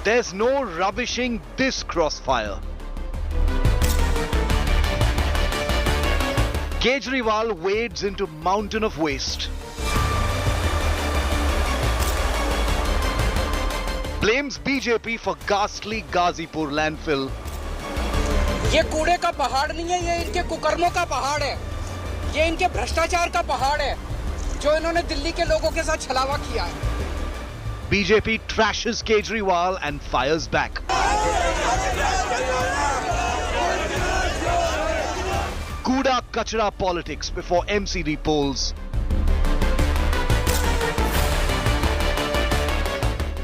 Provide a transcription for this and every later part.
There's no rubbishing this crossfire. Kejriwal wades into mountain of waste. Blames BJP for ghastly Ghazipur landfill. ये कूड़े का पहाड़ नहीं है, ये इनके कुकर्मों का पहाड़ है, ये इनके भ्रष्टाचार का पहाड़ है, जो इन्होंने दिल्ली के लोगों के साथ छलावा किया है। BJP trashes Kejriwal and fires back. Kuda kachra politics before MCD polls.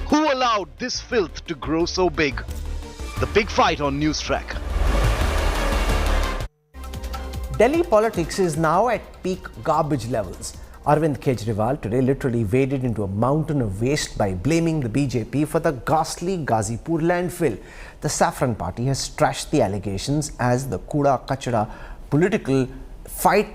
Who allowed this filth to grow so big? The big fight on Newstrack. Delhi politics is now at peak garbage levels. Arvind Kejriwal today literally waded into a mountain of waste by blaming the BJP for the ghastly Ghazipur landfill. The Saffron Party has trashed the allegations as the Kuda Kachra political fight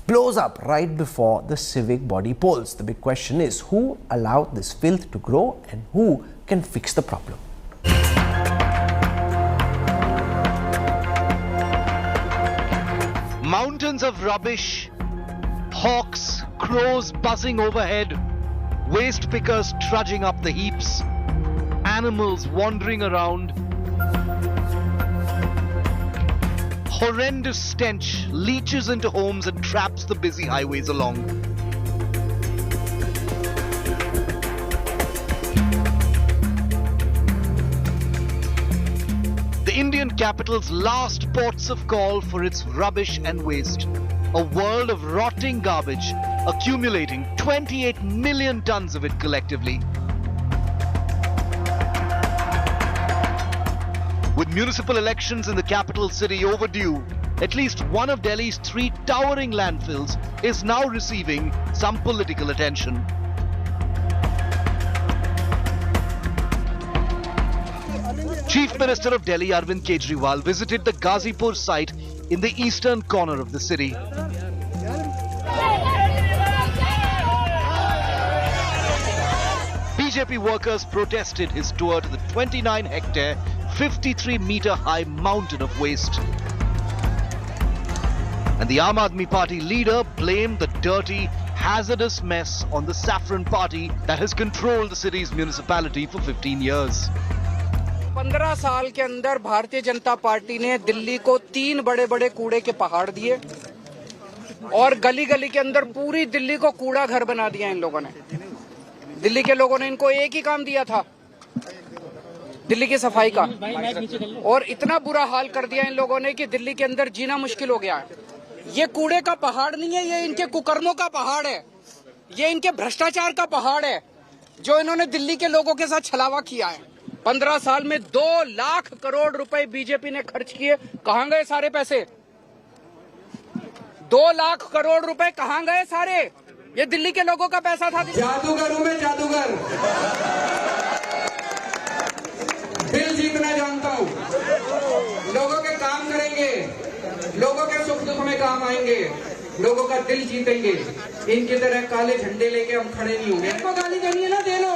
blows up right before the civic body polls. The big question is, who allowed this filth to grow and who can fix the problem? Mountains of rubbish, hawks, crows buzzing overhead, waste pickers trudging up the heaps, animals wandering around. Horrendous stench leaches into homes and traps the busy highways along. The Indian capital's last ports of call for its rubbish and waste. A world of rotting garbage, accumulating 28 million tons of it collectively. With municipal elections in the capital city overdue, at least one of Delhi's 3 towering landfills is now receiving some political attention. Chief Minister of Delhi Arvind Kejriwal visited the Ghazipur site in the eastern corner of the city. BJP workers protested his tour to the 29-hectare, 53-meter-high mountain of waste. And the Aam Aadmi Party leader blamed the dirty, hazardous mess on the Saffron Party that has controlled the city's municipality for 15 years. 15 साल के अंदर Bharatiya Janata party ने दिल्ली को 3 बड़े-बड़े कूड़े के पहाड़ दिए और गली-गली के अंदर पूरी दिल्ली को कूड़ा घर बना दिया इन लोगों ने। दिल्ली के लोगों ने इनको एक ही काम दिया था, दिल्ली की सफाई का, और इतना बुरा हाल कर दिया इन लोगों ने कि दिल्ली के अंदर जीना मुश्किल हो गया है। ये कूड़े का पहाड़ नहीं है, ये इनके कुकर्मों का पहाड़ है, ये इनके भ्रष्टाचार का पहाड़ है, जो इन्होंने दिल्ली के लोगों के साथ छलावा किया है। 15 साल में 2 लाख करोड़ रुपए बीजेपी ने खर्च किए, कहां गए सारे पैसे? 2 लाख करोड़ रुपए कहां गए सारे? ये दिल्ली के लोगों का पैसा था। जादूगर हूं मैं, जादूगर। दिल जीतना जानता हूं, लोगों के काम करेंगे, लोगों के सुख दुख में काम आएंगे, लोगों का दिल जीतेंगे। इनकी तरह काले झंडे लेके हम खड़े नहीं होंगे। आपको गाली देनी है ना, दे लो,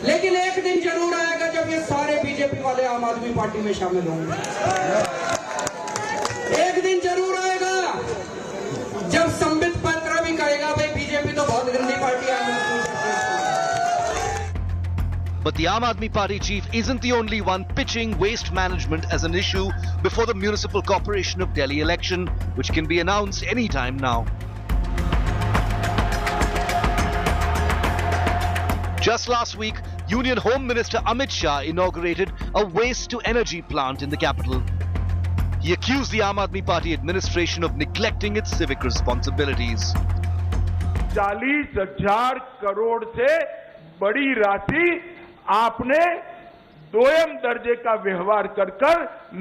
लेकिन एक दिन जरूर आएगा जब ये सारे बीजेपी वाले आम आदमी पार्टी में शामिल होंगे। एक दिन जरूर आएगा जब संबित पत्र भी कहेगा भाई बीजेपी तो बहुत गंदी पार्टी है। But the Aam Aadmi Party chief isn't the only one pitching waste management as an issue before the Municipal Corporation of Delhi election, which can be announced any time now. Just last week, Union Home Minister Amit Shah inaugurated a waste-to-energy plant in the capital. He accused the Aam Aadmi Party administration of neglecting its civic responsibilities. 40,000 crore से बड़ी राशि आपने दोयम दर्जे का व्यवहार कर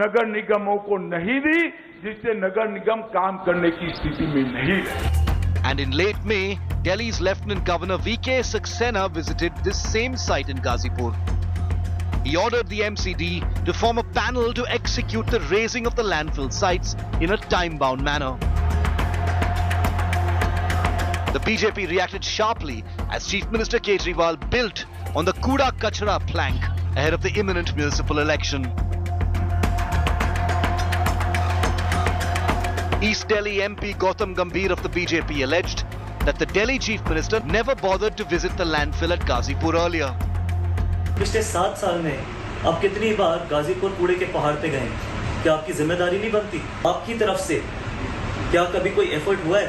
नगर निगमों को नहीं दी, जिससे नगर निगम काम करने की स्थिति में नहीं रहे. And in late May, Delhi's Lieutenant Governor V.K. Saxena visited this same site in Ghazipur. He ordered the MCD to form a panel to execute the razing of the landfill sites in a time-bound manner. The BJP reacted sharply as Chief Minister Kejriwal built on the Kuda Kachra plank ahead of the imminent municipal election. East Delhi MP Gautam Gambhir of the BJP alleged that the Delhi Chief Minister never bothered to visit the landfill at Ghazipur earlier. पिछले 7 साल में आप कितनी बार गाजीपुर कूड़े के पहाड़ पे गए? क्या आपकी जिम्मेदारी नहीं बनती? आपकी तरफ से क्या कभी कोई एफर्ट हुआ है?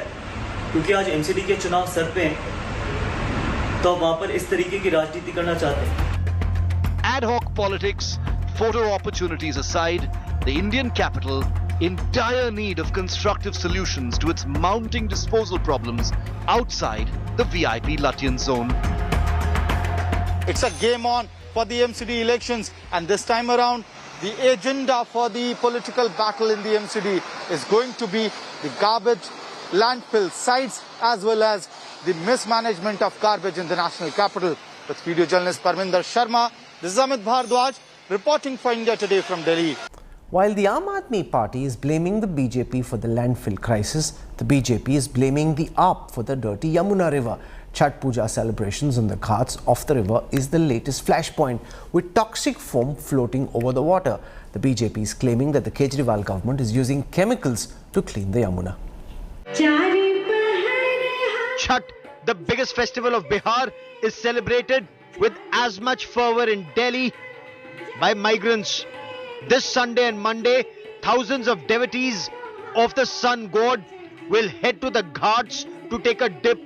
क्योंकि आज एमसीडी के चुनाव सर पे हैं, तो वहां पर इस तरीके की राजनीति करना चाहते हैं। Ad hoc politics, photo opportunities aside, the Indian capital in dire need of constructive solutions to its mounting disposal problems outside the VIP Latian zone. It's a game on for the MCD elections, and this time around, the agenda for the political battle in the MCD is going to be the garbage landfill sites as well as the mismanagement of garbage in the national capital. With video journalist Parminder Sharma, this is Amit Bhardwaj reporting for India Today from Delhi. While the Aam Aadmi Party is blaming the BJP for the landfill crisis, the BJP is blaming the AAP for the dirty Yamuna River. Chhat Puja celebrations on the ghats of the river is the latest flashpoint, with toxic foam floating over the water. The BJP is claiming that the Kejriwal government is using chemicals to clean the Yamuna. Chhat, the biggest festival of Bihar, is celebrated with as much fervor in Delhi by migrants. This Sunday and Monday, thousands of devotees of the sun god will head to the ghats to take a dip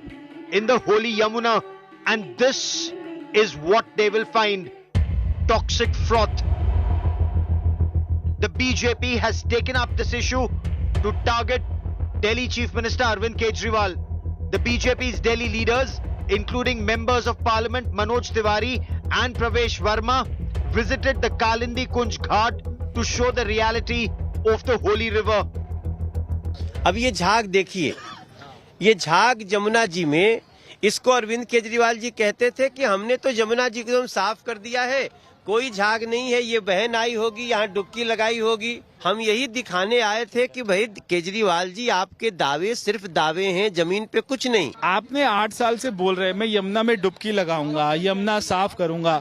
in the holy Yamuna, and this is what they will find: toxic froth. The BJP has taken up this issue to target Delhi Chief Minister Arvind Kejriwal. The BJP's Delhi leaders, including members of Parliament Manoj Tiwari and Pravesh Verma, visited the Kalindi Kunj Ghat to show the reality of the holy river. अब ये झाग देखिए, ये झाग जमुना जी में, इसको अरविंद केजरीवाल जी कहते थे कि हमने तो जमुना जी को एकदम साफ कर दिया है, कोई झाग नहीं है, ये बहन आई होगी, यहाँ डुबकी लगाई होगी। हम यही दिखाने आए थे कि भाई केजरीवाल जी, आपके दावे सिर्फ दावे हैं, जमीन पे कुछ नहीं। आपने 8 साल से बोल रहे हैं मैं यमुना में डुबकी लगाऊंगा, यमुना साफ करूंगा।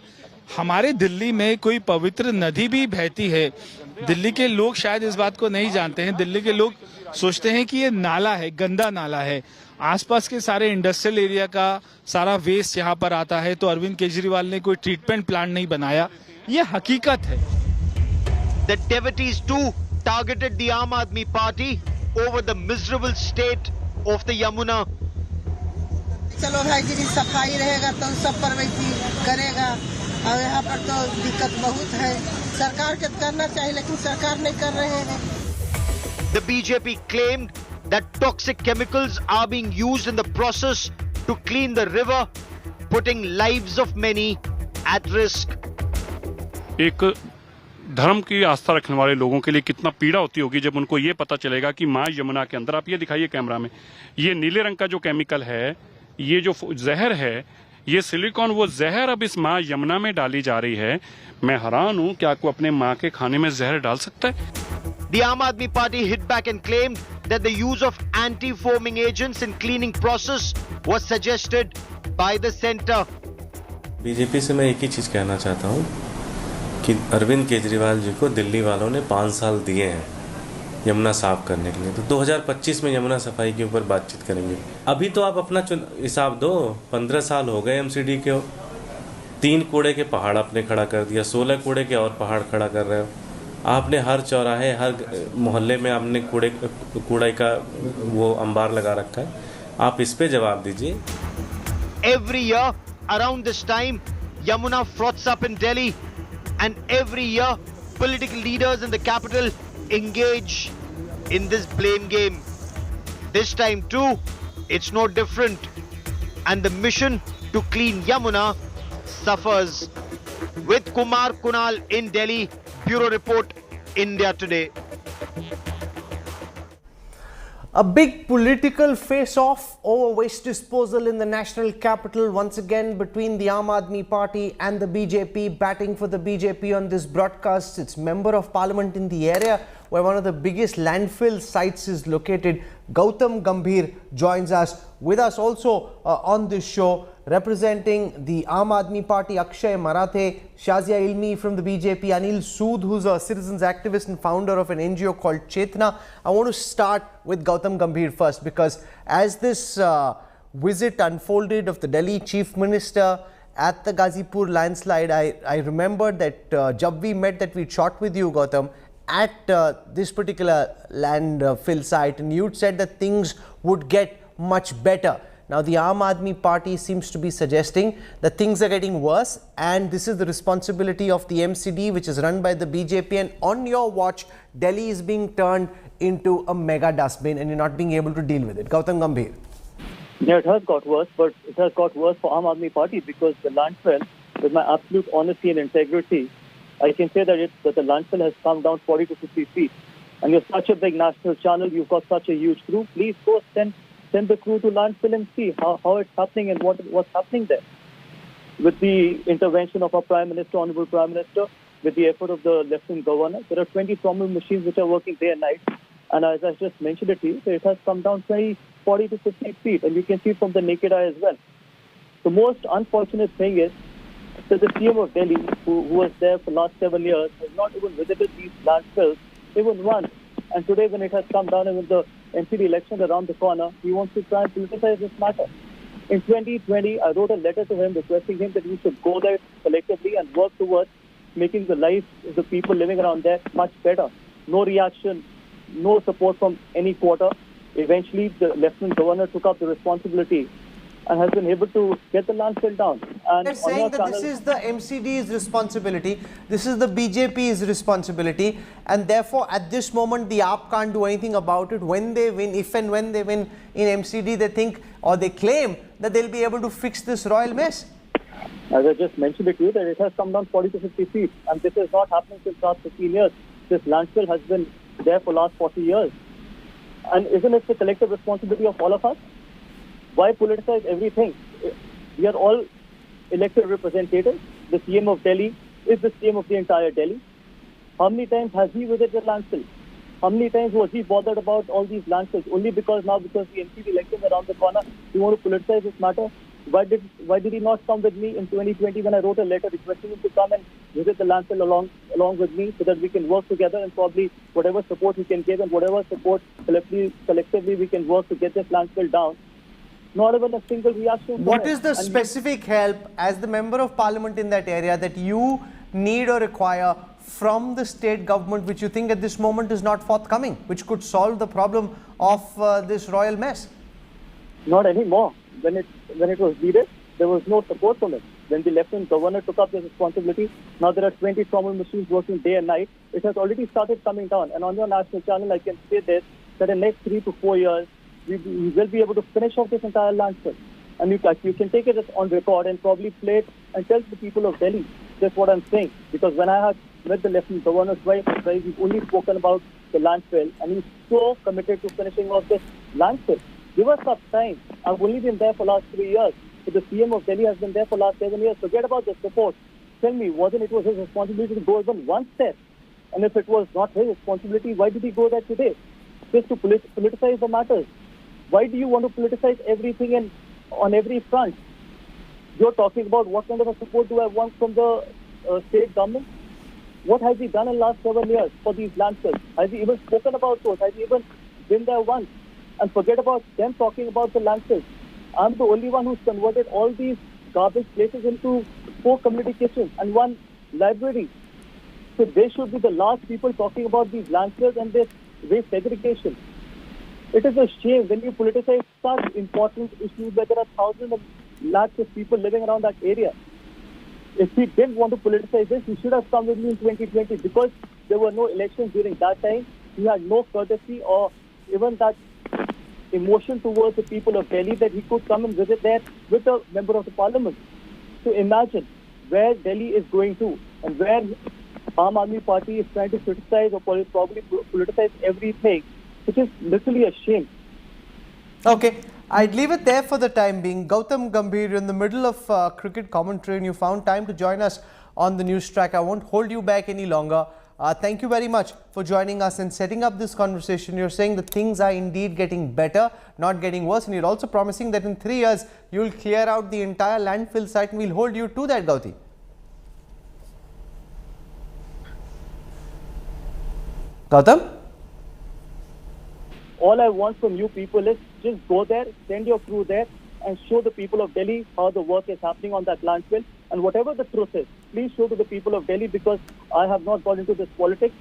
हमारे दिल्ली में कोई पवित्र नदी भी बहती है। दिल्ली के लोग शायद इस बात को नहीं जानते हैं। दिल्ली के लोग सोचते हैं कि ये नाला है, गंदा नाला है। आसपास के सारे इंडस्ट्रियल एरिया का सारा वेस्ट यहाँ पर आता है, तो अरविंद केजरीवाल ने कोई ट्रीटमेंट प्लांट नहीं बनाया। ये हकीकत है। The devotees too targeted the Aam Aadmi Party over the miserable state of the Yamuna. चलो भाई जी, सफाई रहेगा तो सब परवैती करेगा, और यहाँ पर तो दिक्कत बहुत है। सरकार के करना चाहिए, लेकिन सरकार नहीं कर रहे हैं। The BJP claimed that toxic chemicals are being used in the process to clean the river, putting lives of many at risk. एक धर्म की आस्था रखने वाले लोगों के लिए कितना पीड़ा होती होगी जब उनको ये पता चलेगा कि मां यमुना के अंदर, आप ये दिखाइए कैमरा में, ये नीले रंग का जो केमिकल है, ये जो जहर है, ये सिलिकॉन, वो जहर अब इस मां यमुना में डाली जा रही है। मैं हैरान हूं, क्या कोई अपने मां के खाने में जहर डाल सकता है? The Aam Aadmi Party hit back and claimed that the use of anti-foaming agents in cleaning process was suggested by the centre. BJP से मैं एक ही चीज कहना चाहता हूं कि अरविंद केजरीवाल जी को दिल्ली वालों ने 5 साल दिए हैं यमुना साफ करने के लिए, तो 2025 में यमुना सफाई के ऊपर बातचीत करेंगे। अभी तो आप अपना हिसाब दो। 15 साल हो गए एमसीडी के, 3 कूड़े के पहाड़ आपने खड़ा कर दिया, 16 कूड़े के और पहाड़ खड़ा कर रहे हो। आपने हर चौराहे, हर मोहल्ले में आपने कूड़े का वो अंबार लगा रखा है। आप इस पे जवाब दीजिए। Every year around this time, Yamuna froths up in Delhi, and every year political leaders in the capital engage in this blame game. This time too, it's no different, and the mission to clean Yamuna suffers. With Kumar Kunal in Delhi, Bureau Report, India Today. A big political face-off over waste disposal in the national capital once again between the Aam Aadmi Party and the BJP. Batting for the BJP on this broadcast, its member of parliament in the area where one of the biggest landfill sites is located. Gautam Gambhir joins us. With us also on this show, representing the Aam Aadmi Party, Akshay Marathe, Shazia Ilmi from the BJP, Anil Sood, who's a citizens activist and founder of an NGO called Chetna. I want to start with Gautam Gambhir first, because as this visit unfolded of the Delhi Chief Minister at the Ghazipur landslide, I remembered that jab we met, that we shot with you, Gautam, at this particular landfill site, and you'd said that things would get much better. Now the Aam Aadmi Party seems to be suggesting that things are getting worse, and this is the responsibility of the MCD, which is run by the BJP, and on your watch, Delhi is being turned into a mega dustbin and you're not being able to deal with it. Gautam Gambhir. Yeah, it has got worse, but it has got worse for Aam Aadmi Party, because the landfill, with my absolute honesty and integrity, I can say that the landfill has come down 40 to 50 feet. And you're such a big national channel, you've got such a huge crew, please go send the crew to landfill and see how it's happening and what's happening there. With the intervention of our Prime Minister, Honorable Prime Minister, with the effort of the Lieutenant Governor, there are 20 swung machines which are working day and night. And as I just mentioned it to you, so it has come down 40 to 50 feet, and you can see from the naked eye as well. The most unfortunate thing is that the CM of Delhi, who was there for the last 7 years, has not even visited these landfills even once. And today, when it has come down, and with the MCD election around the corner, he wants to try and politicize this matter. In 2020, I wrote a letter to him requesting him that we should go there collectively and work towards making the life of the people living around there much better. No reaction, no support from any quarter. Eventually, the Lieutenant Governor took up the responsibility and has been able to get the landfill down. And they're saying that this is the MCD's responsibility, this is the BJP's responsibility, and therefore at this moment the AAP can't do anything about it. When they win, if and when they win in MCD, they think, or they claim, that they'll be able to fix this royal mess. As I just mentioned it to you, that it has come down 40 to 50 feet, and this is not happening since last 15 years. This landfill has been there for last 40 years. And isn't it the collective responsibility of all of us? Why politicize everything? We are all elected representatives. The CM of Delhi is the CM of the entire Delhi. How many times has he visited the landfill? How many times was he bothered about all these landfills? Only because now, because the MCD elections are around the corner, you want to politicize this matter? Why did he not come with me in 2020 when I wrote a letter requesting him to come and visit the landfill along with me, so that we can work together, and probably whatever support he can give and whatever support collectively we can work to get this landfill down? Not even a single reaction. What is the specific help as the member of parliament in that area that you need or require from the state government, which you think at this moment is not forthcoming, which could solve the problem of this royal mess? Not anymore. When it was needed, there was no support from it. When the Lieutenant Governor took up the responsibility, now there are 20 swung machines working day and night. It has already started coming down. And on your national channel, I can say this, that in the next 3 to 4 years, we will be able to finish off this entire landfill. And you can take it on record and probably play it and tell the people of Delhi. That's what I'm saying. Because when I had met the Lieutenant Governor twice, we've only spoken about the landfill, and he's so committed to finishing off this landfill. Give us some time. I've only been there for the last 3 years. But the CM of Delhi has been there for the last 7 years. Forget about the support. Tell me, it was his responsibility to go even one step? And if it was not his responsibility, why did he go there today? Just to politicize the matters. Why do you want to politicize everything and on every front? You're talking about what kind of a support do I want from the state government? What has he done in the last 7 years for these landfills? Has he even spoken about those? Has he even been there once? And forget about them talking about the landfills. I'm the only one who's converted all these garbage places into 4 community kitchens and 1 library. So they should be the last people talking about these landfills and this waste segregation. It is a shame when you politicize such important issues where there are thousands of lakhs of people living around that area. If he didn't want to politicize this, he should have come with me in 2020, because there were no elections during that time. He had no courtesy or even that emotion towards the people of Delhi that he could come and visit there with a member of the parliament. So imagine where Delhi is going to, and where Aam Aadmi Party is trying to criticize or probably politicize everything, which is literally a shame. Okay, I'd leave it there for the time being. Gautam Gambhir, you're in the middle of cricket commentary and you found time to join us on the Newstrack. I won't hold you back any longer. Thank you very much for joining us and setting up this conversation. You're saying that things are indeed getting better, not getting worse, and you're also promising that in 3 years you'll clear out the entire landfill site, and we'll hold you to that, Gauti. Gautam? All I want from you people is just go there, send your crew there, and show the people of Delhi how the work is happening on that landfill. And whatever the truth is, please show to the people of Delhi, because I have not got into this politics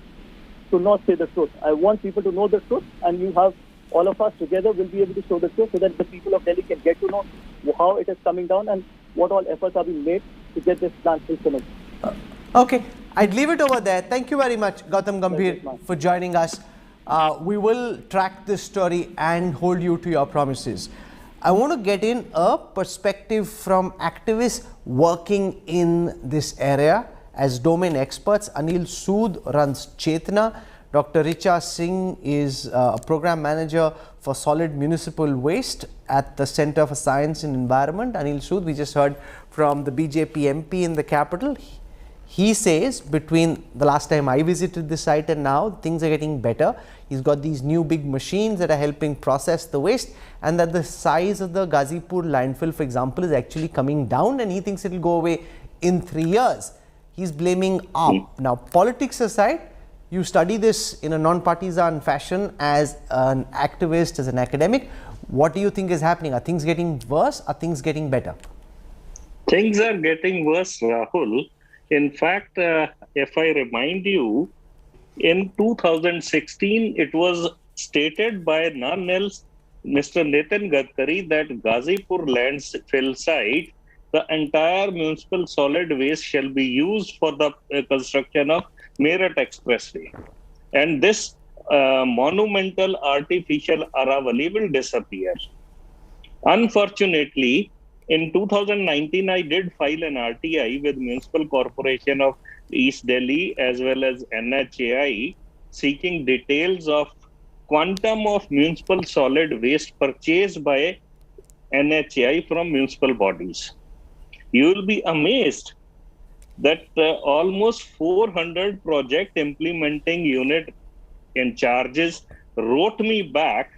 to not say the truth. I want people to know the truth, and you have all of us together will be able to show the truth so that the people of Delhi can get to know how it is coming down and what all efforts are being made to get this landfill finished. Okay, I'd leave it over there. Thank you very much, Gautam Gambhir, for joining us. We will track this story and hold you to your promises. I want to get in a perspective from activists working in this area as domain experts. Anil Sood runs Chetna. Dr. Richa Singh is a program manager for solid municipal waste at the Center for Science and Environment. Anil Sood, we just heard from the BJP MP in the capital. He says between the last time I visited the site and now, things are getting better. He's got these new big machines that are helping process the waste, and that the size of the Ghazipur landfill, for example, is actually coming down, and he thinks it will go away in 3 years. He's blaming AAP. Now, politics aside, you study this in a non-partisan fashion as an activist, as an academic. What do you think is happening? Are things getting worse? Are things getting better? Things are getting worse, Rahul. In fact, if I remind you, in 2016, it was stated by none else, Mr. Nitin Gadkari, that Ghazipur landfill site, the entire municipal solid waste shall be used for the construction of Meerut Expressway. And this monumental artificial Aravali will disappear. Unfortunately, in 2019, I did file an RTI with Municipal Corporation of East Delhi as well as NHAI seeking details of quantum of municipal solid waste purchased by NHAI from municipal bodies. You will be amazed that almost 400 project implementing unit in charges wrote me back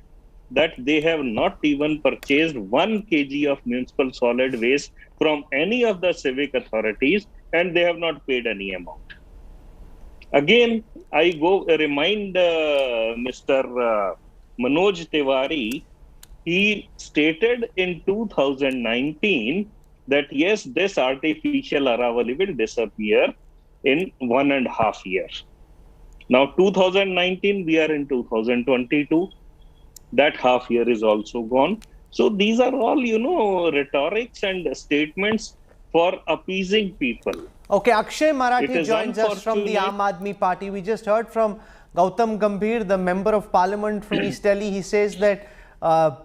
that they have not even purchased 1 kg of municipal solid waste from any of the civic authorities, and they have not paid any amount. Again, I go remind Mr. Manoj Tiwari, he stated in 2019 that yes, this artificial Aravali will disappear in 1.5 years. Now 2019, we are in 2022. That half year is also gone. So these are all, rhetorics and statements for appeasing people. Okay, Akshay Marathi joins us from the Aam Aadmi Party. We just heard from Gautam Gambhir, the Member of Parliament from East Delhi. He says that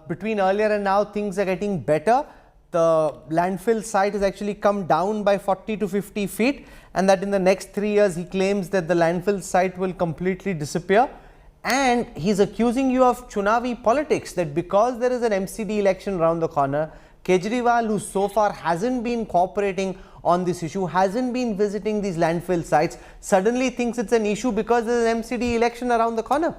between earlier and now, things are getting better. The landfill site has actually come down by 40 to 50 feet, and that in the next 3 years, he claims that the landfill site will completely disappear. And he's accusing you of Chunavi politics, that because there is an MCD election around the corner, Kejriwal, who so far hasn't been cooperating on this issue, hasn't been visiting these landfill sites, suddenly thinks it's an issue because there is an MCD election around the corner.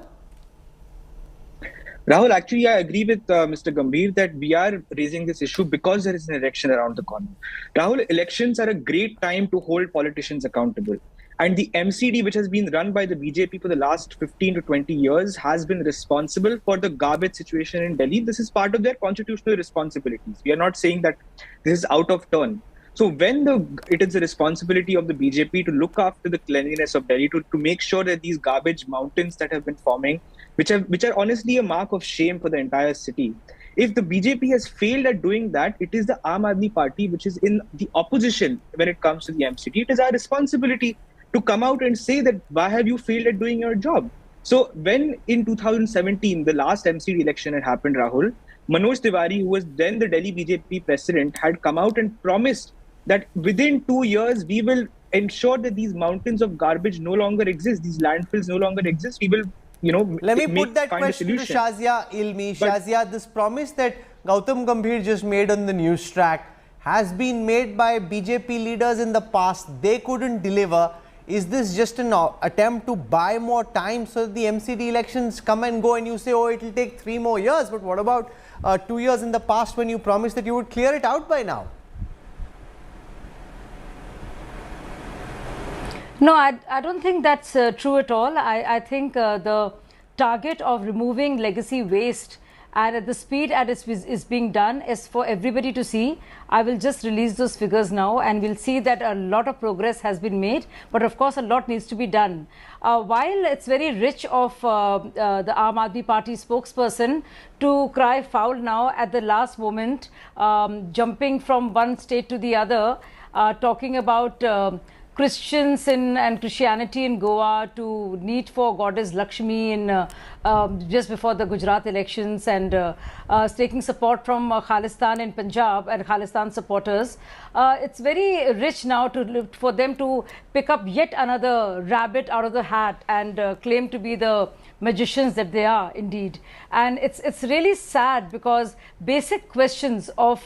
Rahul, actually, I agree with Mr. Gambhir that we are raising this issue because there is an election around the corner. Rahul, elections are a great time to hold politicians accountable. And the MCD, which has been run by the BJP for the last 15 to 20 years, has been responsible for the garbage situation in Delhi. This is part of their constitutional responsibilities. We are not saying that this is out of turn. So when it is the responsibility of the BJP to look after the cleanliness of Delhi, to make sure that these garbage mountains that have been forming, which are honestly a mark of shame for the entire city. If the BJP has failed at doing that, it is the Aam Aadmi Party, which is in the opposition when it comes to the MCD. It is our responsibility to come out and say that why have you failed at doing your job? So when in 2017, the last MCD election had happened, Rahul, Manoj Tiwari, who was then the Delhi BJP president, had come out and promised that within 2 years, we will ensure that these mountains of garbage no longer exist, these landfills no longer exist. We will, let me put that question to Shazia Ilmi. Shazia, this promise that Gautam Gambhir just made on the Newstrack has been made by BJP leaders in the past. They couldn't deliver. is this just an attempt to buy more time so that the MCD elections come and go and you say, oh, it will take 3 more years, but what about 2 years in the past when you promised that you would clear it out by now? No, I don't think that's true at all. I think the target of removing legacy waste and at the speed at it is being done is for everybody to see. I will just release those figures now and we'll see that a lot of progress has been made, but of course a lot needs to be done. While it's very rich of the Aam Aadmi Party spokesperson to cry foul now at the last moment, jumping from one state to the other, talking about Christians and Christianity in Goa, to need for goddess Lakshmi in just before the Gujarat elections, and taking support from Khalistan in Punjab and Khalistan supporters. It's very rich now for them to pick up yet another rabbit out of the hat and claim to be the magicians that they are indeed. And it's really sad, because basic questions of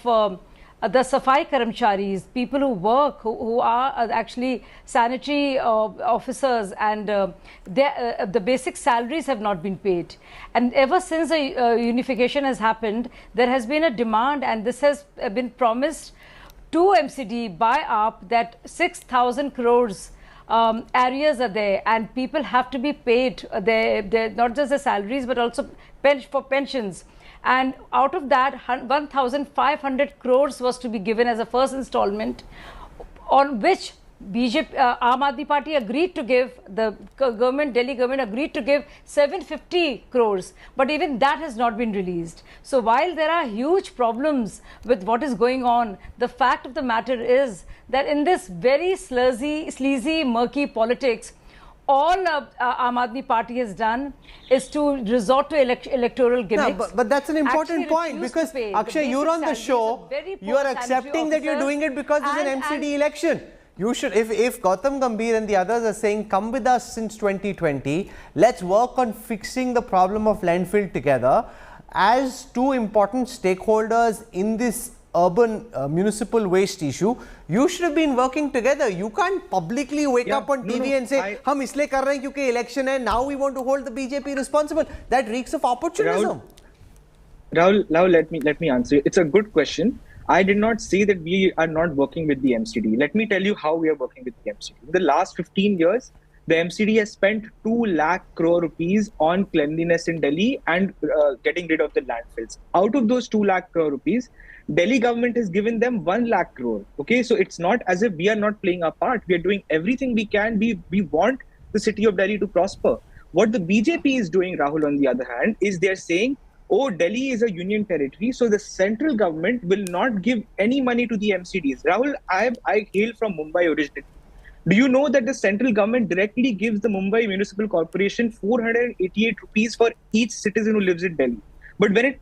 the Safai Karamcharis, people who work, who are actually sanitary officers, and the basic salaries have not been paid. And ever since the unification has happened, there has been a demand, and this has been promised to MCD by AAP, that 6,000 crores areas are there and people have to be paid. They're not just the salaries but also for pensions. And out of that, 1,500 crores was to be given as a first installment, on which BJP, Aam Aadmi Party agreed to give, the government, Delhi government agreed to give 750 crores, but even that has not been released. So while there are huge problems with what is going on, the fact of the matter is that in this very sleazy, murky politics, all Aam Aadmi Party has done is to resort to electoral gimmicks. No, but that's an important point, because Akshay, you're on the show, you are accepting that you're doing it because it's an MCD election. You should, if Gautam Gambhir and the others are saying, come with us since 2020, let's work on fixing the problem of landfill together, as two important stakeholders in this urban municipal waste issue, you should have been working together. You can't publicly wake up on TV and say, hum isliye kar rahe hain kyunki election hai, now we want to hold the BJP responsible. That reeks of opportunism. Rahul, let me answer you. It's a good question. I did not say that we are not working with the MCD. Let me tell you how we are working with the MCD. In the last 15 years, the MCD has spent 2 lakh crore rupees on cleanliness in Delhi and getting rid of the landfills. Out of those 2 lakh crore rupees, Delhi government has given them 1 lakh crore. Okay, so it's not as if we are not playing our part. We are doing everything we can. We want the city of Delhi to prosper. What the BJP is doing, Rahul, on the other hand, is they are saying, oh, Delhi is a union territory, so the central government will not give any money to the MCDs. Rahul, I hail from Mumbai originally. Do you know that the central government directly gives the Mumbai Municipal Corporation 488 rupees for each citizen who lives in Delhi? But when it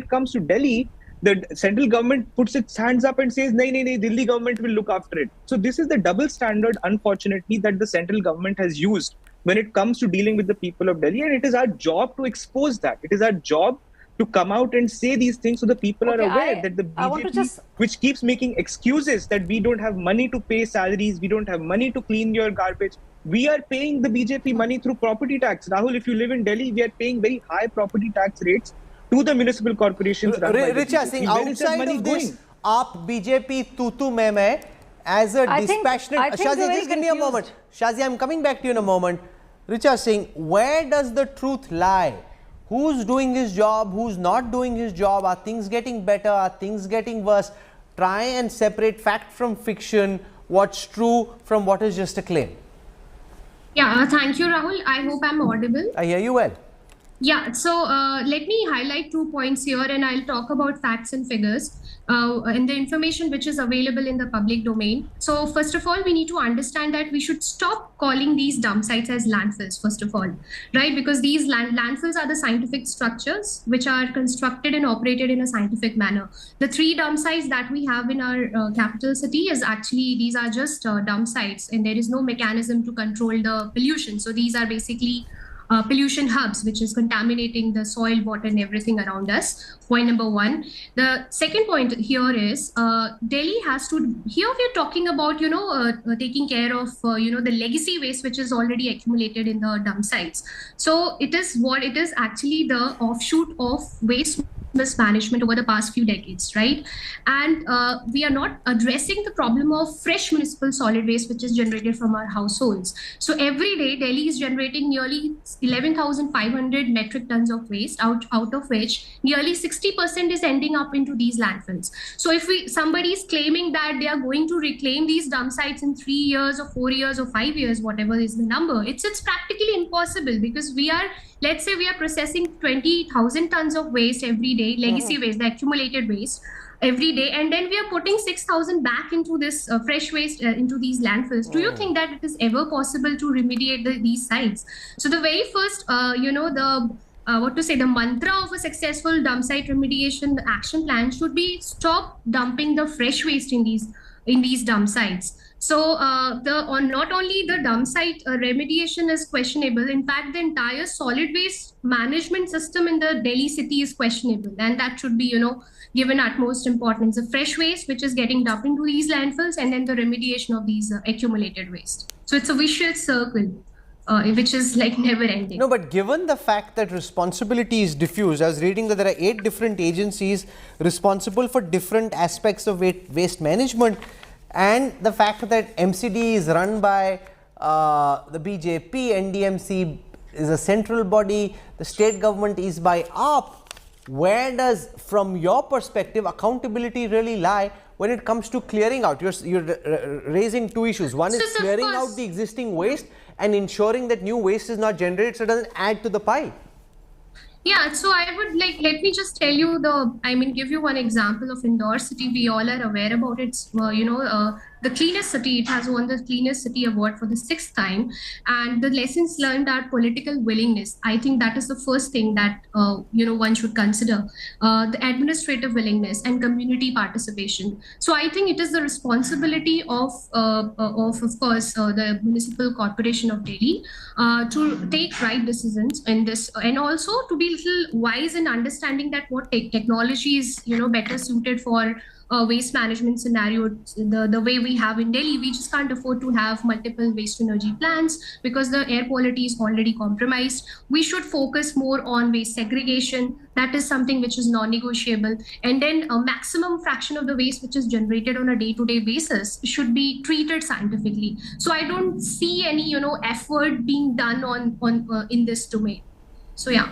comes to Delhi, the central government puts its hands up and says, "Nahi, Delhi government will look after it." So this is the double standard, unfortunately, that the central government has used when it comes to dealing with the people of Delhi, and it is our job to expose that. It is our job to come out and say these things so the people are aware that the BJP, which keeps making excuses that we don't have money to pay salaries, we don't have money to clean your garbage. We are paying the BJP money through property tax. Rahul, if you live in Delhi, we are paying very high property tax rates to the municipal corporations. Richa Singh, outside of this, AAP BJP tutu mein as a dispassionate... Shazia, just give me a moment. Shazia, I'm coming back to you in a moment. Richa Singh, where does the truth lie? Who's doing his job? Who's not doing his job? Are things getting better? Are things getting worse? Try and separate fact from fiction, what's true from what is just a claim. Yeah, thank you, Rahul. I hope I'm audible. I hear you well. Yeah, so let me highlight 2 points here, and I'll talk about facts and figures and the information which is available in the public domain. So first of all, we need to understand that we should stop calling these dump sites as landfills, first of all, right? Because these landfills are the scientific structures which are constructed and operated in a scientific manner. The 3 dump sites that we have in our capital city is actually, these are just dump sites, and there is no mechanism to control the pollution. So these are basically pollution hubs, which is contaminating the soil, water, and everything around us. Point number one. The second point here is Delhi has to. Here we are talking about taking care of the legacy waste which is already accumulated in the dump sites. So it is actually the offshoot of waste mismanagement over the past few decades, right? And we are not addressing the problem of fresh municipal solid waste which is generated from our households. So every day Delhi is generating nearly 11,500 metric tons of waste, out of which nearly 60% is ending up into these landfills. So if somebody is claiming that they are going to reclaim these dump sites in 3 years or 4 years or 5 years, whatever is the number, it's practically impossible, because let's say we are processing 20,000 tons of waste every day, legacy waste, the accumulated waste every day, and then we are putting 6,000 back into this fresh waste into these landfills. Do you think that it is ever possible to remediate these sites? So the very first, the mantra of a successful dump site remediation action plan should be stop dumping the fresh waste in these dump sites. So not only the dump site remediation is questionable, in fact, the entire solid waste management system in the Delhi city is questionable, and that should be, given utmost importance. The fresh waste which is getting dumped into these landfills, and then the remediation of these accumulated waste. So it's a vicious circle, which is like never ending. No, but given the fact that responsibility is diffused, I was reading that there are 8 different agencies responsible for different aspects of waste management. And the fact that MCD is run by the BJP, NDMC is a central body, the state government is by AAP, where does, from your perspective, accountability really lie when it comes to clearing out? You're raising 2 issues. One is clearing out the existing waste and ensuring that new waste is not generated so it doesn't add to the pie. Yeah, so I would let me just tell you give you one example of Indore city. We all are aware about it. The cleanest city. It has won the cleanest city award for the 6th time. And the lessons learned are political willingness. I think that is the first thing that, one should consider. The administrative willingness and community participation. So I think it is the responsibility of course, the Municipal Corporation of Delhi to take right decisions in this, and also to be a little wise in understanding that what technology is, better suited for waste management scenario. The way we have in Delhi, we just can't afford to have multiple waste to energy plants because the air quality is already compromised. We should focus more on waste segregation. That is something which is non-negotiable. And then a maximum fraction of the waste which is generated on a day-to-day basis should be treated scientifically. So I don't see any, effort being done on in this domain. So yeah.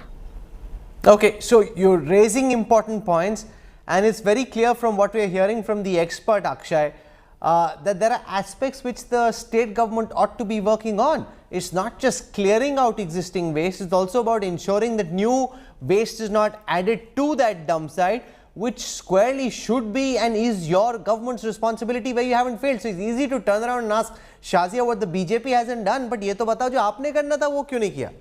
Okay, so you're raising important points. And it's very clear from what we are hearing from the expert Akshay that there are aspects which the state government ought to be working on. It's not just clearing out existing waste, it's also about ensuring that new waste is not added to that dump site, which squarely should be and is your government's responsibility where you haven't failed. So it's easy to turn around and ask Shazia what the BJP hasn't done, but ye to batao jo aapne karna tha wo kyun nahi kiya?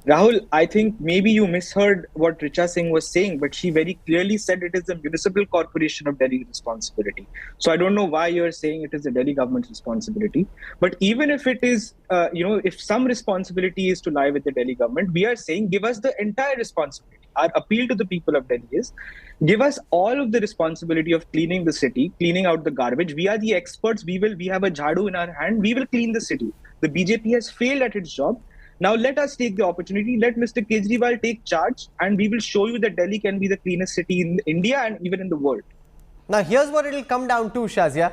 Rahul, I think maybe you misheard what Richa Singh was saying, but she very clearly said it is the Municipal Corporation of Delhi's responsibility. So I don't know why you're saying it is the Delhi government's responsibility. But even if it is, if some responsibility is to lie with the Delhi government, we are saying give us the entire responsibility. Our appeal to the people of Delhi is give us all of the responsibility of cleaning the city, cleaning out the garbage. We are the experts. We have a jhadu in our hand. We will clean the city. The BJP has failed at its job. Now let us take the opportunity, let Mr. Kejriwal take charge, and we will show you that Delhi can be the cleanest city in India and even in the world. Now here's what it will come down to, Shazia.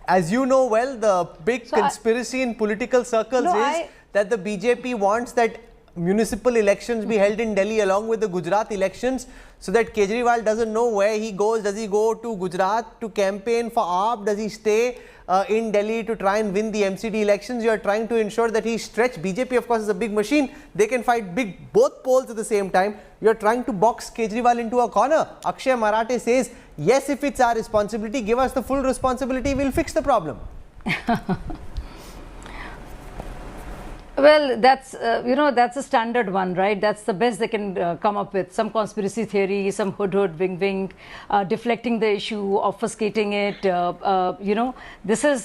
As you know well, the big conspiracy in political circles is that the BJP wants that municipal elections be held in Delhi along with the Gujarat elections, so that Kejriwal doesn't know where he goes. Does he go to Gujarat to campaign for AAP? Does he stay in Delhi to try and win the MCD elections? You are trying to ensure that he stretch. BJP, of course, is a big machine. They can fight both poles at the same time. You are trying to box Kejriwal into a corner. Akshay Marathe says, yes, if it's our responsibility, give us the full responsibility, we'll fix the problem. Well, that's that's a standard one, right? That's the best they can come up with. Some conspiracy theory, some hood, wing, deflecting the issue, obfuscating it. This is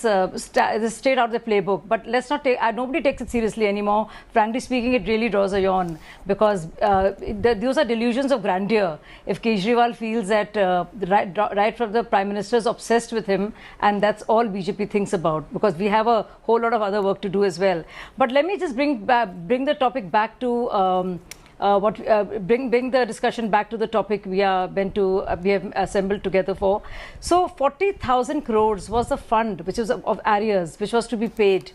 straight out of the playbook. But let's not take. Nobody takes it seriously anymore. Frankly speaking, it really draws a yawn because those are delusions of grandeur. If Kejriwal feels that right from the Prime Minister is obsessed with him, and that's all BJP thinks about, because we have a whole lot of other work to do as well. But let me just bring the topic back to bring the discussion back to the topic we have assembled together for. So 40,000 crores was the fund which was of areas which was to be paid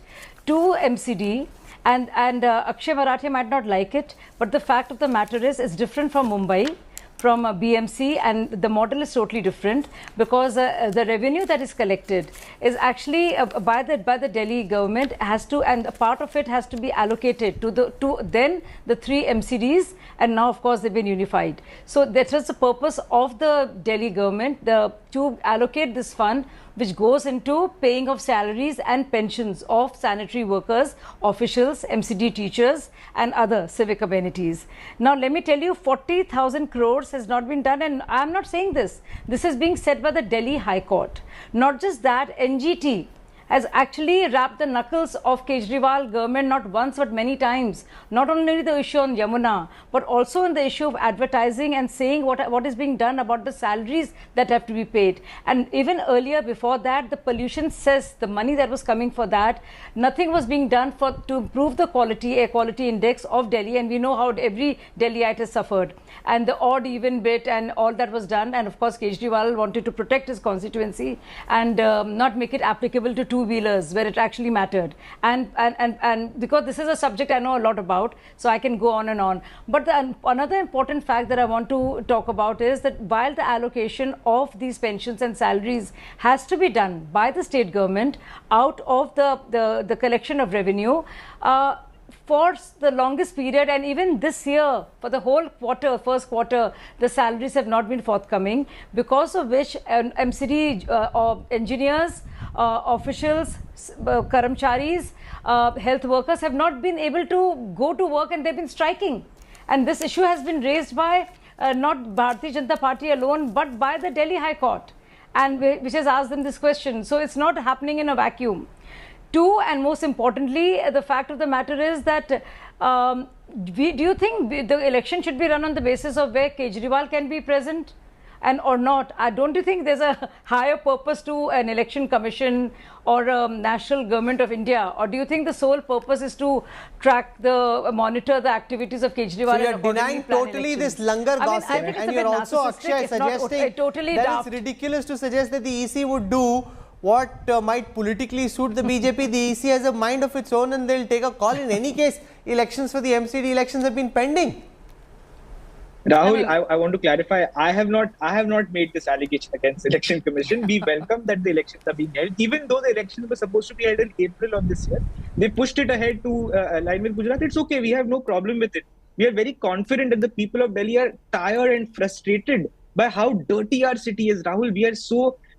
to MCD, and Akshay Marathe might not like it, but the fact of the matter is it's different from Mumbai, from BMC, and the model is totally different because the revenue that is collected is actually by the Delhi government has to, and a part of it has to be allocated to then the 3 MCDs, and now of course they've been unified. So that was the purpose of the Delhi government to allocate this fund, which goes into paying of salaries and pensions of sanitary workers, officials, MCD teachers, and other civic amenities. Now, let me tell you, 40,000 crores has not been done, and I'm not saying this. This is being said by the Delhi High Court. Not just that, NGT has actually wrapped the knuckles of Kejriwal government not once but many times, not only the issue on Yamuna, but also in the issue of advertising and saying what is being done about the salaries that have to be paid. And even earlier, before that, the pollution cess, the money that was coming for that, nothing was being done to improve the air quality index of Delhi, and we know how every Delhiite has suffered. And the odd even bit and all that was done, and of course Kejriwal wanted to protect his constituency and not make it applicable to two-wheelers where it actually mattered, and because this is a subject I know a lot about, so I can go on and on. But another important fact that I want to talk about is that while the allocation of these pensions and salaries has to be done by the state government out of the collection of revenue, for the longest period, and even this year for the whole first quarter, the salaries have not been forthcoming, because of which MCD engineers, officials, karamcharis, health workers have not been able to go to work, and they've been striking. And this issue has been raised by not Bharatiya Janata Party alone, but by the Delhi High Court, and which has asked them this question. So it's not happening in a vacuum. Two, and most importantly, the fact of the matter is that do you think the election should be run on the basis of where Kejriwal can be present and or not? Don't you think there's a higher purpose to an election commission or a national government of India? Or do you think the sole purpose is to monitor the activities of Kejriwal? So you're denying totally this langar gossip, and you're also, Akshay, suggesting totally that it's ridiculous to suggest that the EC would do what might politically suit the BJP. The EC has a mind of its own, and they'll take a call. In any case, elections for the MCD elections have been pending. Rahul, I want to clarify. I have not made this allegation against Election Commission. We welcome that the elections are being held, even though the elections were supposed to be held in April of this year. They pushed it ahead to align with Gujarat. It's okay. We have no problem with it. We are very confident that the people of Delhi are tired and frustrated by how dirty our city is. Rahul,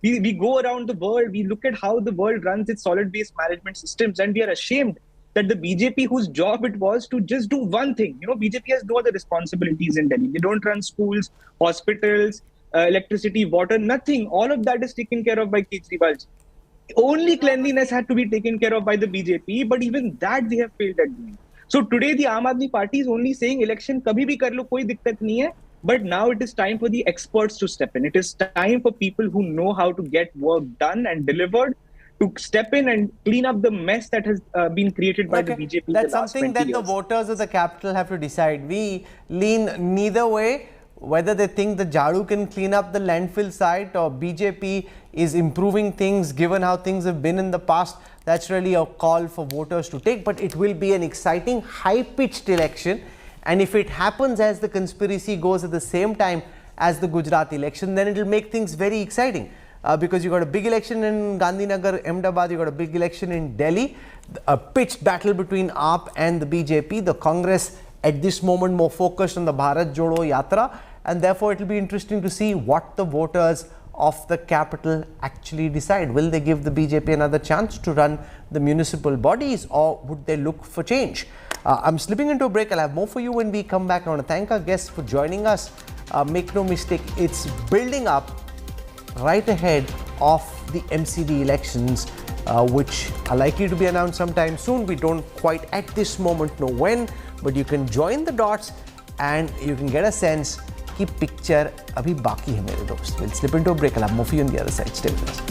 we go around the world, we look at how the world runs its solid waste management systems, and we are ashamed that the BJP, whose job it was to just do one thing, BJP has no other responsibilities in Delhi. They don't run schools, hospitals, electricity, water, nothing. All of that is taken care of by Kejriwal. Only cleanliness had to be taken care of by the BJP, but even that they have failed at doing. So today the Aam Aadmi Party is only saying election kabhi bhi kar lo, koi dikkat nahi hai. But now it is time for the experts to step in. It is time for people who know how to get work done and delivered to step in and clean up the mess that has been created by the BJP. That's something that the voters of the capital have to decide. We lean neither way, whether they think the Jadu can clean up the landfill site or BJP is improving things given how things have been in the past. That's really a call for voters to take. But it will be an exciting, high-pitched election. And if it happens as the conspiracy goes at the same time as the Gujarat election, then it will make things very exciting. Because you got a big election in Gandhinagar, Ahmedabad, you got a big election in Delhi, a pitched battle between AAP and the BJP, the Congress at this moment more focused on the Bharat Jodo Yatra, and therefore it will be interesting to see what the voters of the capital actually decide? Will they give the BJP another chance to run the municipal bodies, or would they look for change? I'm slipping into a break. I'll have more for you when we come back. I want to thank our guests for joining us. Make no mistake, it's building up right ahead of the MCD elections, which are likely to be announced sometime soon. We don't quite at this moment know when, but you can join the dots and you can get a sense कि picture अभी बाकी है मेरे दोस्त. We'll slip into a break. I'll have more for you on the other side. Stay with us.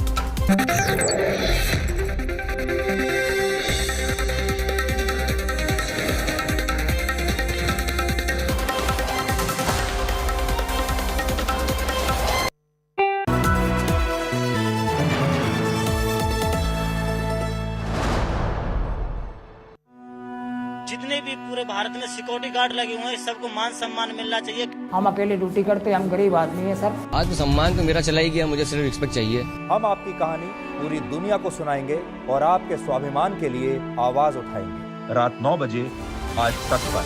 जितने भी पूरे भारत में सिक्योरिटी गार्ड लगे हुए हैं, सबको मान सम्मान मिलना चाहिए। हम अकेले ड्यूटी करते हैं, हम गरीब आदमी हैं सर। आत्मसम्मान तो मेरा चला ही गया, मुझे सिर्फ रिस्पेक्ट चाहिए। हम आपकी कहानी पूरी दुनिया को सुनाएंगे और आपके स्वाभिमान के लिए आवाज उठाएंगे। रात 9 बजे आज तक पर।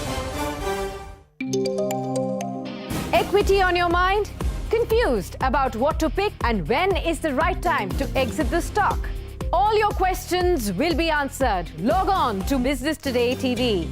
Equity on your mind? Confused about what to pick and when is the right time to exit the stock? All your questions will be answered. Log on to Business Today TV.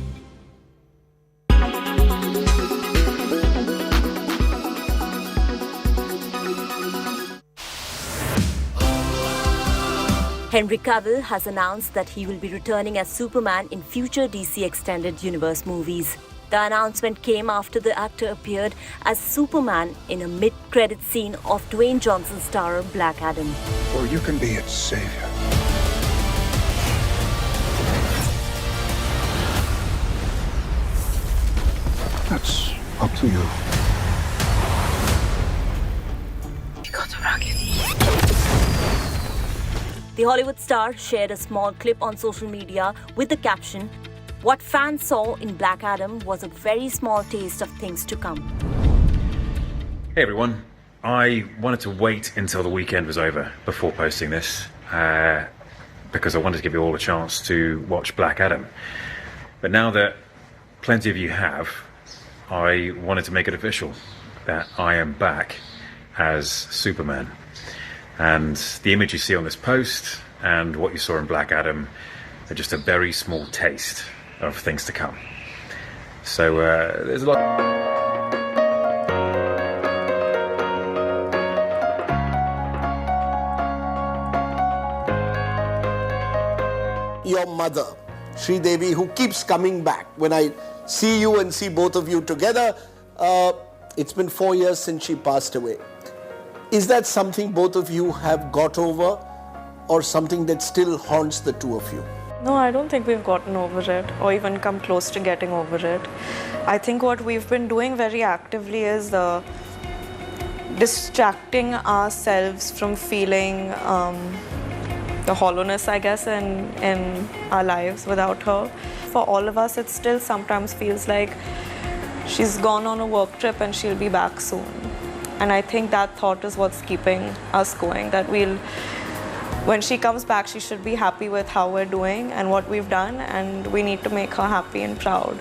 Henry Cavill has announced that he will be returning as Superman in future DC Extended Universe movies. The announcement came after the actor appeared as Superman in a mid-credit scene of Dwayne Johnson's star Black Adam. Or you can be its savior. That's up to you. The Hollywood star shared a small clip on social media with the caption, "What fans saw in Black Adam was a very small taste of things to come." Hey everyone, I wanted to wait until the weekend was over before posting this because I wanted to give you all a chance to watch Black Adam. But now that plenty of you have, I wanted to make it official that I am back as Superman. And the image you see on this post and what you saw in Black Adam are just a very small taste of things to come. So there's a lot. Your mother, Sri Devi, who keeps coming back. When I see you and see both of you together, it's been 4 years since she passed away. Is that something both of you have got over, or something that still haunts the two of you? No, I don't think we've gotten over it or even come close to getting over it. I think what we've been doing very actively is distracting ourselves from feeling the hollowness, I guess, in our lives without her. For all of us, it still sometimes feels like she's gone on a work trip and she'll be back soon. And I think that thought is what's keeping us going, that when she comes back, she should be happy with how we're doing and what we've done, and we need to make her happy and proud.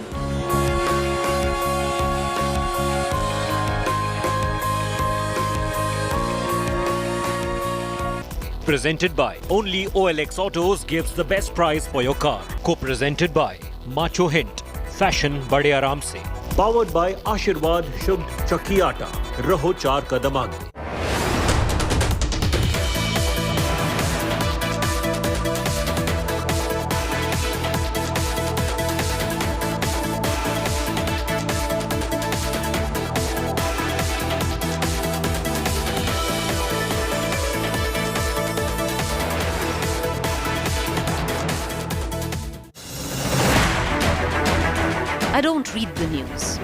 Presented by Only OLX Autos gives the best price for your car. Co-presented by Macho Hint, Fashion Bade Aaram Se. Powered by Ashirwad Shubh Chakki Aata. Raho 4 kadam aage. I don't read the news.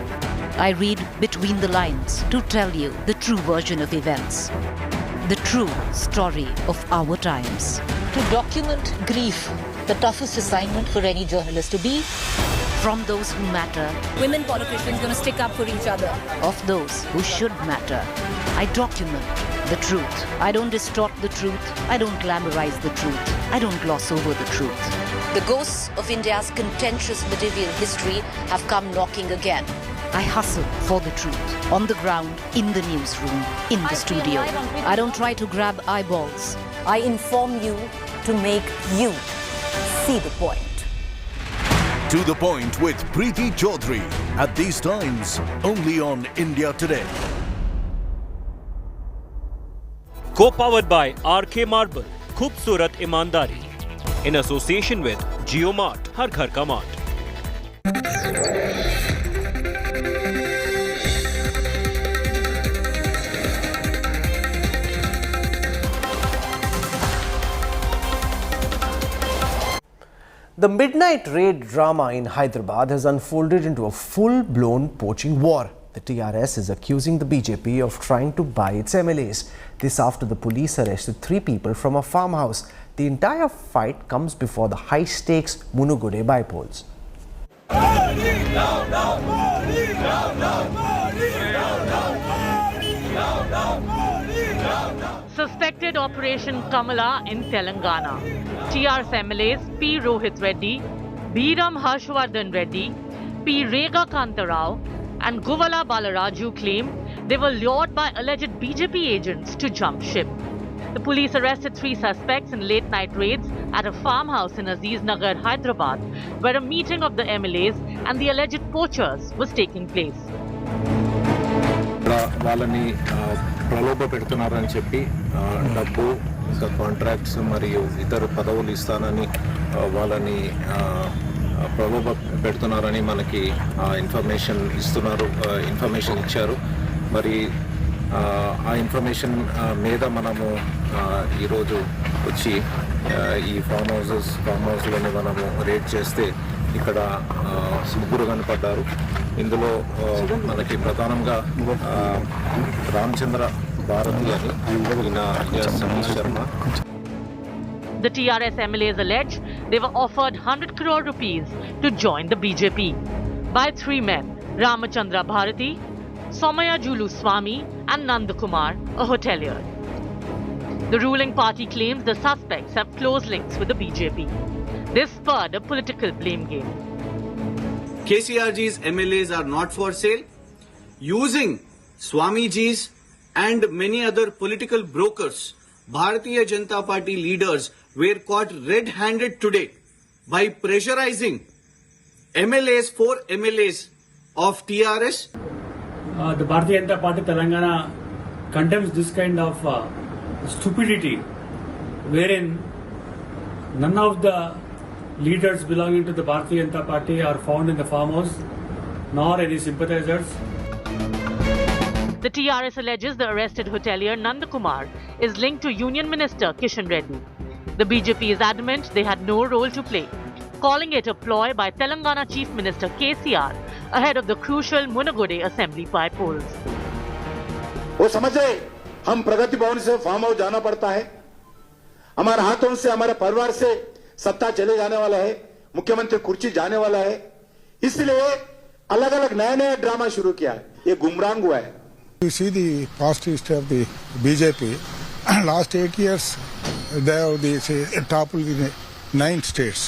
I read between the lines to tell you the true version of events, the true story of our times. To document grief, the toughest assignment for any journalist to be. From those who matter. Women politicians going to stick up for each other. Of those who should matter. I document the truth. I don't distort the truth. I don't glamorize the truth. I don't gloss over the truth. The ghosts of India's contentious medieval history have come knocking again. I hustle for the truth. On the ground, in the newsroom, in the studio. I don't try to grab eyeballs. I inform you to make you see the point. To the Point with Preeti Chaudhary. At these times, only on India Today. Co-powered by RK Marble, Khoobsurat Imandari. In association with JioMart, Har Ghar Ka Mart. The midnight raid drama in Hyderabad has unfolded into a full-blown poaching war. The TRS is accusing the BJP of trying to buy its MLAs. This after the police arrested 3 people from a farmhouse. The entire fight comes before the high-stakes Munugode by-polls. Suspected Operation Kamala in Telangana. TRS MLAs P. Rohit Reddy, B. Ram Harshvardhan Reddy, P. Rega Kanta Rao and Guvala Balaraju claim they were lured by alleged BJP agents to jump ship. The police arrested 3 suspects in late-night raids at a farmhouse in Aziz Nagar, Hyderabad, where a meeting of the MLAs and the alleged poachers was taking place. వాళ్ళని ప్రలోభ పెడుతున్నారని చెప్పి డబ్బు ఇంకా contracts మరియు ఇతర పదవులు ఇస్తానని వాళ్ళని ప్రలోభ పెడుతున్నారని మనకి ఇన్ఫర్మేషన్ ఇచ్చారు. మరి ఆ ఇన్ఫర్మేషన్ మీద మనము ఈరోజు వచ్చి ఈ ఫామ్ హౌస్లోని మనము రేడ్ చేస్తే ఇక్కడ 3 కనపడ్డారు. ఇందులో మనకి ప్రధానంగా రామచంద్ర భారతి అని Satish Sharma. The TRS MLAs allege they were offered 100 crore rupees to join the BJP by 3 men, Ramachandra Bharati, Somaya Julu Swami and Nandakumar, a hotelier. The ruling party claims the suspects have close links with the BJP. This spurred a political blame game. KCRG's MLAs are not for sale. Using Swamiji's and many other political brokers, Bharatiya Janata Party leaders were caught red-handed today by pressurizing MLAs, 4 MLAs of TRS. The Bharatiya Janata Party Telangana condemns this kind of stupidity, wherein none of the leaders belonging to the Bharatiya Janata Party are found in the farmhouse, nor any sympathizers. The TRS alleges the arrested hotelier Nandakumar is linked to Union Minister Kishan Reddy. The BJP is adamant they had no role to play, calling it a ploy by Telangana Chief Minister KCR ahead of the crucial Munagode Assembly by-polls. वो समझ रहे हम प्रगति भवन से farm house जाना पड़ता है, हमारे हाथों से हमारे परिवार से सत्ता चले जाने वाला है, मुख्यमंत्री कुर्सी जाने वाला है, इसलिए अलग अलग नया ड्रामा शुरू किया है. ये गुमरांग हुआ है. You see the past history of the BJP. Last 8 years, they have toppled in 9 states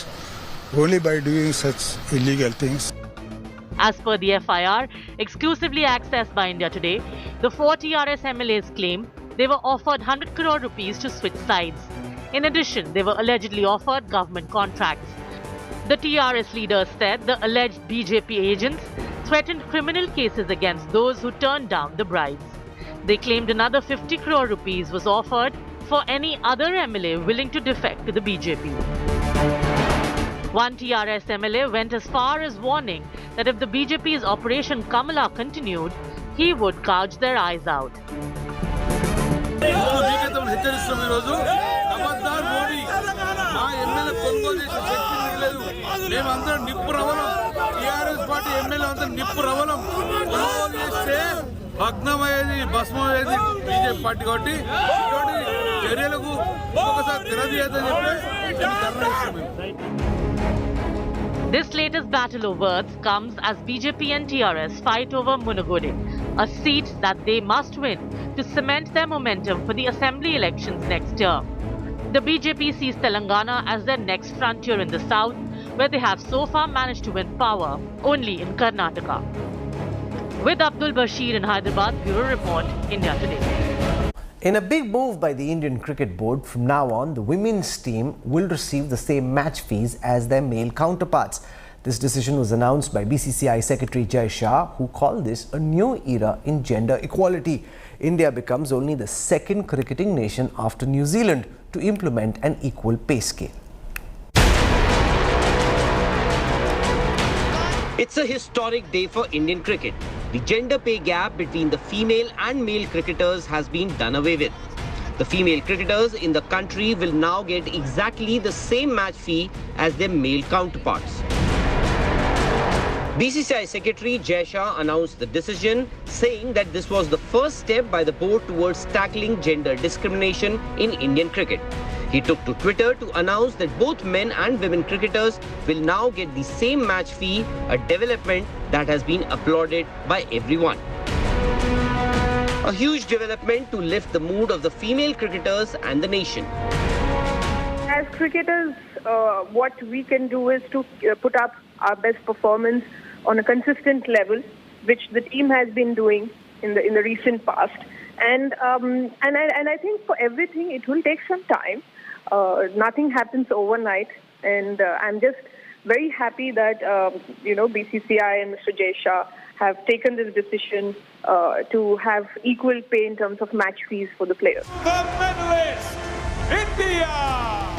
only by doing such illegal things. As per the FIR, exclusively accessed by India Today, the 4 TRS MLAs claim they were offered 100 crore rupees to switch sides. In addition, they were allegedly offered government contracts. The TRS leaders said the alleged BJP agents threatened criminal cases against those who turned down the bribes. They claimed another 50 crore rupees was offered for any other MLA willing to defect to the BJP. One TRS MLA went as far as warning that if the BJP's Operation Kamala continued, he would gouge their eyes out. భగ్నమయ్యేది భస్మమయ్యేది BJP party కాబట్టి ఇటువంటి చర్యలకు ఒకసారి తెరదీయదని చెప్పి. This latest battle of words comes as BJP and TRS fight over Munagode, a seat that they must win to cement their momentum for the assembly elections next year. The BJP sees Telangana as their next frontier in the south, where they have so far managed to win power only in Karnataka. With Abdul Bashir in Hyderabad, Bureau Report, India Today. In a big move by the Indian Cricket Board, from now on, the women's team will receive the same match fees as their male counterparts. This decision was announced by BCCI Secretary Jai Shah, who called this a new era in gender equality. India becomes only the second cricketing nation after New Zealand to implement an equal pay scale. It's a historic day for Indian cricket. The gender pay gap between the female and male cricketers has been done away with. The female cricketers in the country will now get exactly the same match fee as their male counterparts. BCCI Secretary Jai Shah announced the decision, saying that this was the first step by the board towards tackling gender discrimination in Indian cricket. He took to Twitter to announce that both men and women cricketers will now get the same match fee, a development that has been applauded by everyone. A huge development to lift the mood of the female cricketers and the nation. As cricketers, what we can do is to put up our best performance on a consistent level, which the team has been doing in the recent past. And I think for everything it will take some time. Nothing happens overnight, and I'm just very happy that BCCI and Mr. Jai Shah have taken this decision to have equal pay in terms of match fees for the players. The medalist, India!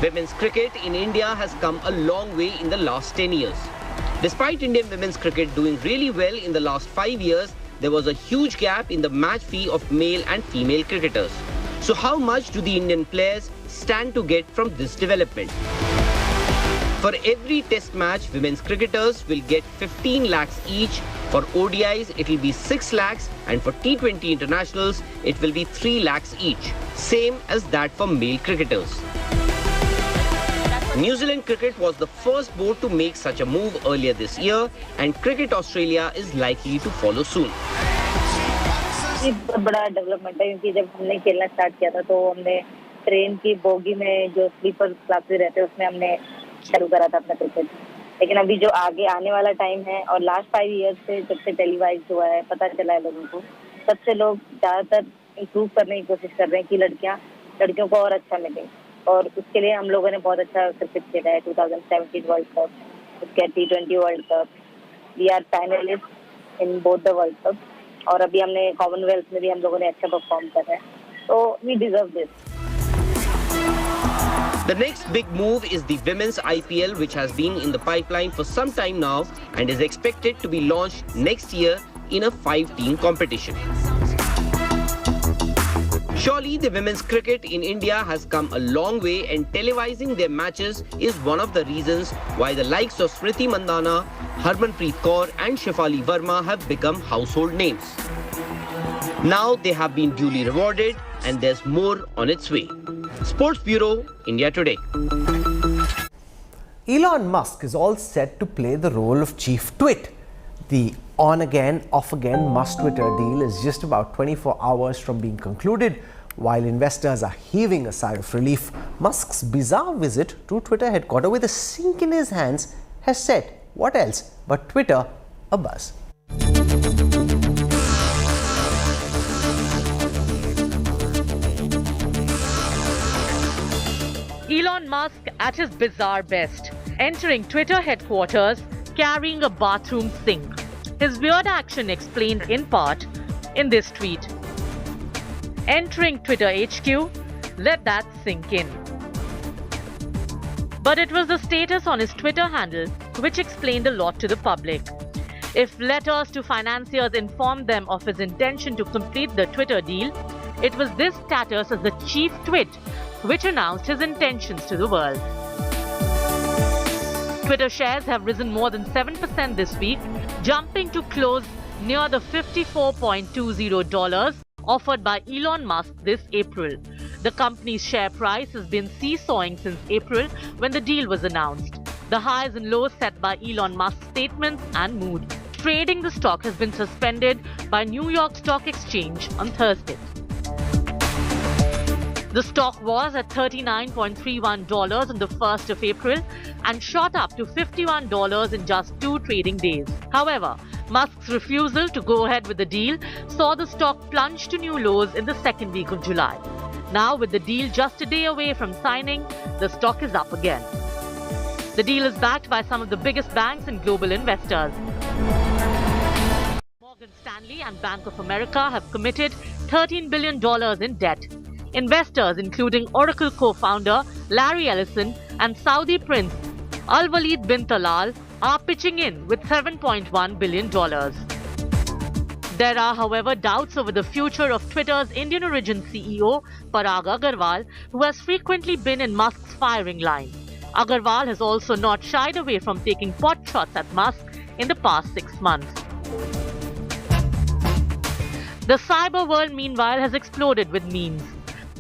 Women's cricket in India has come a long way in the last 10 years. Despite Indian women's cricket doing really well in the last 5 years, there was a huge gap in the match fee of male and female cricketers. So how much do the Indian players stand to get from this development? For every test match, women's cricketers will get 15 lakhs each. For ODIs, it will be 6 lakhs, and for T20 internationals, it will be 3 lakhs each. Same as that for male cricketers. New Zealand Cricket was the first board to make such a move earlier this year, and Cricket Australia is likely to follow soon. बहुत बड़ा development है, क्योंकि जब हमने खेलना start किया था तो हमने ट्रेन की बोगी में जो स्लीपर क्लासेस रहते हैं उसमें हमने शुरू करा था अपना क्रिकेट. लेकिन अभी जो आगे आने वाला टाइम है और लास्ट 5 इयर्स से जब से टेलीवाइज हुआ है, पता चला है लोगों को, तब से लोग ज़्यादातर इम्प्रूव करने की कोशिश कर रहे हैं कि लड़कियों को और अच्छा मिले. और उसके लिए हम लोगों ने बहुत अच्छा क्रिकेट खेला है. 2017 वर्ल्ड कप, उसके T20 world cup. We are finalist in both the world cup, और अभी हमने कॉमनवेल्थ में भी हम लोगों ने अच्छा परफॉर्म कर रहा है. तो we deserve this. The next big move is the Women's IPL, which has been in the pipeline for some time now and is expected to be launched next year in a 5-team competition. Surely the women's cricket in India has come a long way, and televising their matches is one of the reasons why the likes of Smriti Mandhana, Harmanpreet Kaur and Shefali Verma have become household names. Now they have been duly rewarded, and there's more on its way. Sports Bureau, India Today. Elon Musk is all set to play the role of chief twit. The on-again, off-again Musk Twitter deal is just about 24 hours from being concluded. While investors are heaving a sigh of relief, Musk's bizarre visit to Twitter headquarters with a sink in his hands has set what else but Twitter abuzz. Elon Musk at his bizarre best, entering Twitter headquarters carrying a bathroom sink. His weird action explained in part in this tweet. Entering Twitter HQ, let that sink in. But it was the status on his Twitter handle which explained a lot to the public. If letters to financiers informed them of his intention to complete the Twitter deal, it was this status as the chief twit which announced his intentions to the world. Twitter shares have risen more than 7% this week, jumping to close near the $54.20 offered by Elon Musk this April. The company's share price has been seesawing since April when the deal was announced. The highs and lows set by Elon Musk's statements and mood. Trading the stock has been suspended by New York Stock Exchange on Thursday. The stock was at $39.31 on the 1st of April and shot up to $51 in just 2 trading days. However, Musk's refusal to go ahead with the deal saw the stock plunge to new lows in the second week of July. Now, with the deal just a day away from signing, the stock is up again. The deal is backed by some of the biggest banks and global investors. Morgan Stanley and Bank of America have committed $13 billion in debt. Investors, including Oracle co-founder Larry Ellison and Saudi Prince Al-Walid bin Talal, are pitching in with $7.1 billion. There are, however, doubts over the future of Twitter's Indian-origin CEO, Parag Agrawal, who has frequently been in Musk's firing line. Agrawal has also not shied away from taking pot shots at Musk in the past 6 months. The cyber world, meanwhile, has exploded with memes.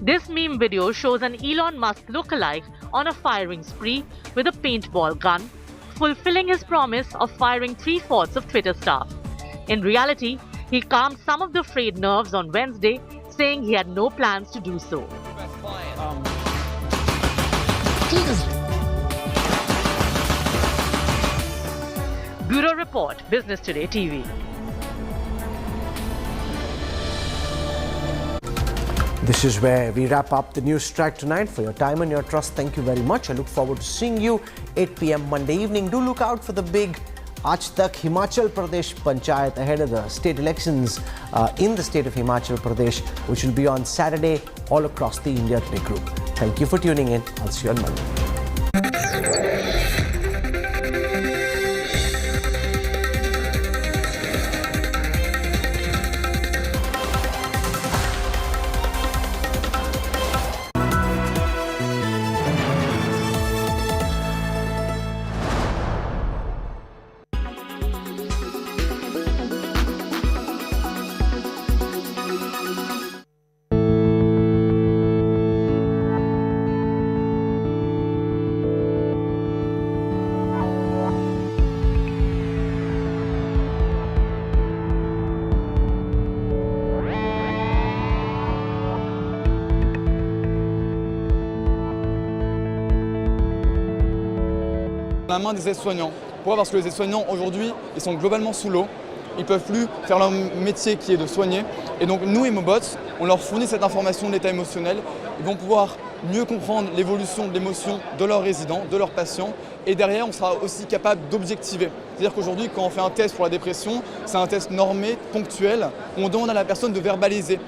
This meme video shows an Elon Musk lookalike on a firing spree with a paintball gun, fulfilling his promise of firing 3/4 of Twitter staff. In reality, he calmed some of the frayed nerves on Wednesday, saying he had no plans to do so. Bureau Report, Business Today TV. This is where we wrap up the Newstrack tonight. For your time and your trust, thank you very much. I look forward to seeing you 8 p.m. Monday evening. Do look out for the big Aaj Tak Himachal Pradesh Panchayat ahead of the state elections in the state of Himachal Pradesh, which will be on Saturday all across the India Today group. Thank you for tuning in. I'll see you on Monday. La main des aides-soignants. Pourquoi ? Parce que les aides-soignants aujourd'hui, ils sont globalement sous l'eau. Ils ne peuvent plus faire leur métier qui est de soigner. Et donc nous, Emobots, on leur fournit cette information de l'état émotionnel. Ils vont pouvoir mieux comprendre l'évolution de l'émotion de leurs résidents, de leurs patients. Et derrière, on sera aussi capable d'objectiver. C'est-à-dire qu'aujourd'hui, quand on fait un test pour la dépression, c'est un test normé, ponctuel, où on demande à la personne de verbaliser.